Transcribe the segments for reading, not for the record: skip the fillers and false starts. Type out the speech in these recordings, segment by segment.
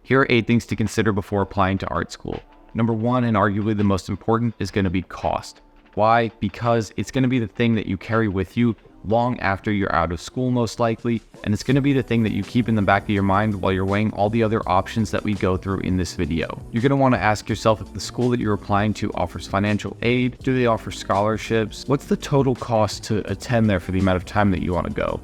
Here are 8 things to consider before applying to art school. Number 1, and arguably the most important, is going to be cost. Why? Because it's going to be the thing that you carry with you long after you're out of school, most likely, and it's going to be the thing that you keep in the back of your mind while you're weighing all the other options that we go through in this video. You're going to want to ask yourself if the school that you're applying to offers financial aid. Do they offer scholarships? What's the total cost to attend there for the amount of time that you want to go?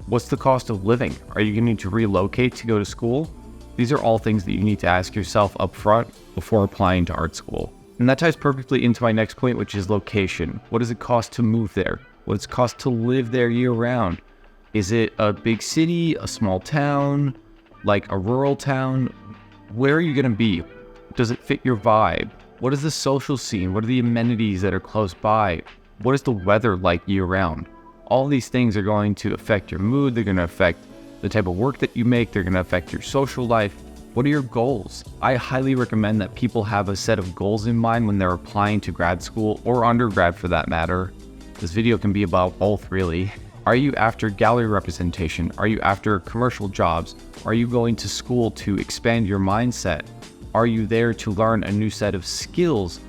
What's the cost of living? Are you going to need to relocate to go to school? These are all things that you need to ask yourself up front before applying to art school. And that ties perfectly into my next point, which is location. What does it cost to move there? What does it cost to live there year round? Is it a big city, a small town, like a rural town? Where are you going to be? Does it fit your vibe? What is the social scene? What are the amenities that are close by? What is the weather like year round? All these things are going to affect your mood. They're going to affect the type of work that you make. They're going to affect your social life. What are your goals? I highly recommend that people have a set of goals in mind when they're applying to grad school or undergrad for that matter. This video can be about both, really. Are you after gallery representation? Are you after commercial jobs? Are you going to school to expand your mindset? Are you there to learn a new set of skills?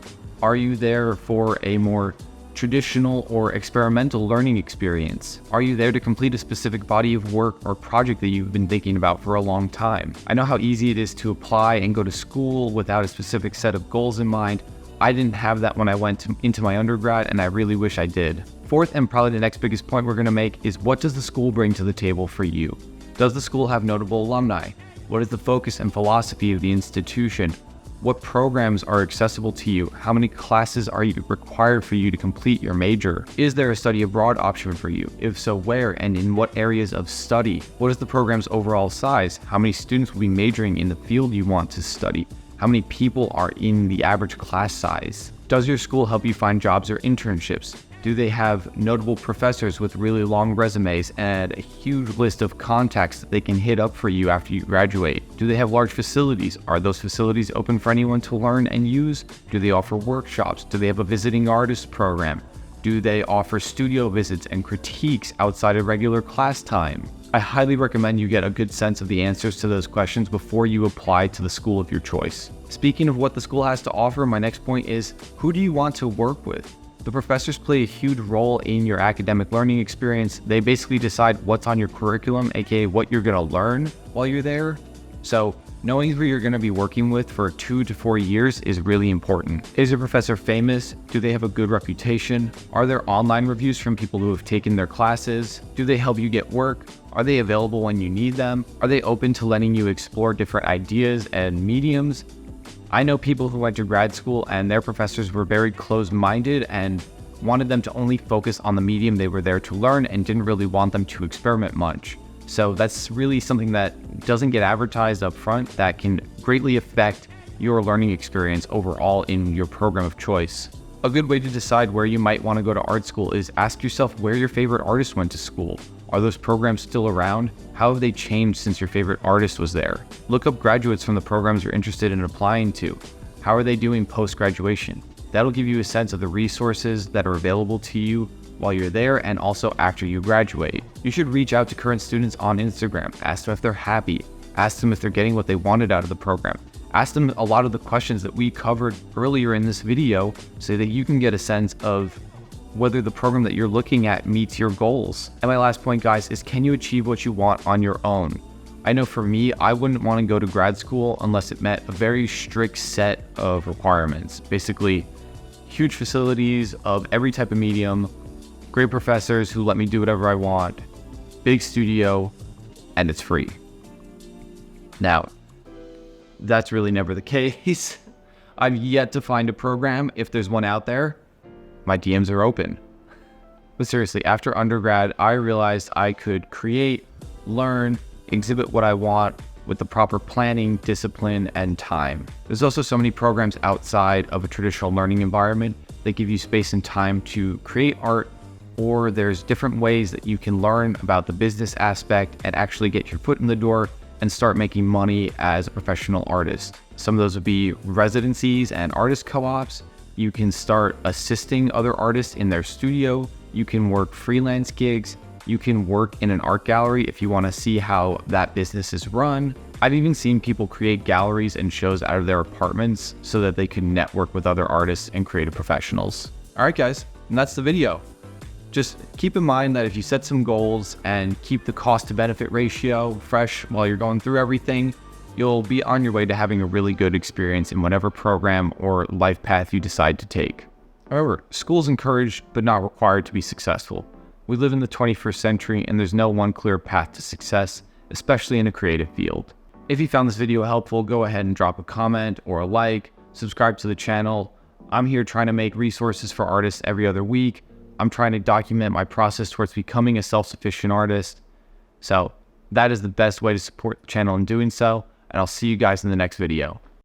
Are you there for a more traditional or experimental learning experience? Are you there to complete a specific body of work or project that you've been thinking about for a long time? I know how easy it is to apply and go to school without a specific set of goals in mind. I didn't have that when I went into my undergrad, and I really wish I did. Fourth, and probably the next biggest point we're going to make, is what does the school bring to the table for you? Does the school have notable alumni? What is the focus and philosophy of the institution? What programs are accessible to you? How many classes are required for you to complete your major? Is there a study abroad option for you? If so, where and in what areas of study? What is the program's overall size? How many students will be majoring in the field you want to study? How many people are in the average class size? Does your school help you find jobs or internships? Do they have notable professors with really long resumes and a huge list of contacts that they can hit up for you after you graduate? Do they have large facilities? Are those facilities open for anyone to learn and use? Do they offer workshops? Do they have a visiting artist program? Do they offer studio visits and critiques outside of regular class time? I highly recommend you get a good sense of the answers to those questions before you apply to the school of your choice. Speaking of what the school has to offer, my next point is, who do you want to work with? The professors play a huge role in your academic learning experience. They basically decide what's on your curriculum, aka what you're going to learn while you're there. So knowing who you're going to be working with for 2 to 4 years is really important. Is your professor famous? Do they have a good reputation? Are there online reviews from people who have taken their classes? Do they help you get work? Are they available when you need them? Are they open to letting you explore different ideas and mediums? I know people who went to grad school and their professors were very closed-minded and wanted them to only focus on the medium they were there to learn and didn't really want them to experiment much. So that's really something that doesn't get advertised up front that can greatly affect your learning experience overall in your program of choice. A good way to decide where you might want to go to art school is ask yourself where your favorite artist went to school. Are those programs still around? How have they changed since your favorite artist was there? Look up graduates from the programs you're interested in applying to. How are they doing post-graduation? That'll give you a sense of the resources that are available to you while you're there and also after you graduate. You should reach out to current students on Instagram. Ask them if they're happy. Ask them if they're getting what they wanted out of the program. Ask them a lot of the questions that we covered earlier in this video so that you can get a sense of whether the program that you're looking at meets your goals. And my last point, guys, is can you achieve what you want on your own? I know for me, I wouldn't want to go to grad school unless it met a very strict set of requirements. Basically, huge facilities of every type of medium, great professors who let me do whatever I want, big studio, and it's free. Now, that's really never the case. I've yet to find a program. If there's one out there, my DMs are open. But seriously, after undergrad, I realized I could create, learn, exhibit what I want with the proper planning, discipline, and time. There's also so many programs outside of a traditional learning environment that give you space and time to create art, or there's different ways that you can learn about the business aspect and actually get your foot in the door and start making money as a professional artist. Some of those would be residencies and artist co-ops. You can start assisting other artists in their studio. You can work freelance gigs. You can work in an art gallery if you want to see how that business is run. I've even seen people create galleries and shows out of their apartments so that they can network with other artists and creative professionals. All right, guys, and that's the video. Just keep in mind that if you set some goals and keep the cost to benefit ratio fresh while you're going through everything, you'll be on your way to having a really good experience in whatever program or life path you decide to take. However, school is encouraged but not required to be successful. We live in the 21st century and there's no one clear path to success, especially in a creative field. If you found this video helpful, go ahead and drop a comment or a like, subscribe to the channel. I'm here trying to make resources for artists every other week. I'm trying to document my process towards becoming a self-sufficient artist. So that is the best way to support the channel in doing so, and I'll see you guys in the next video.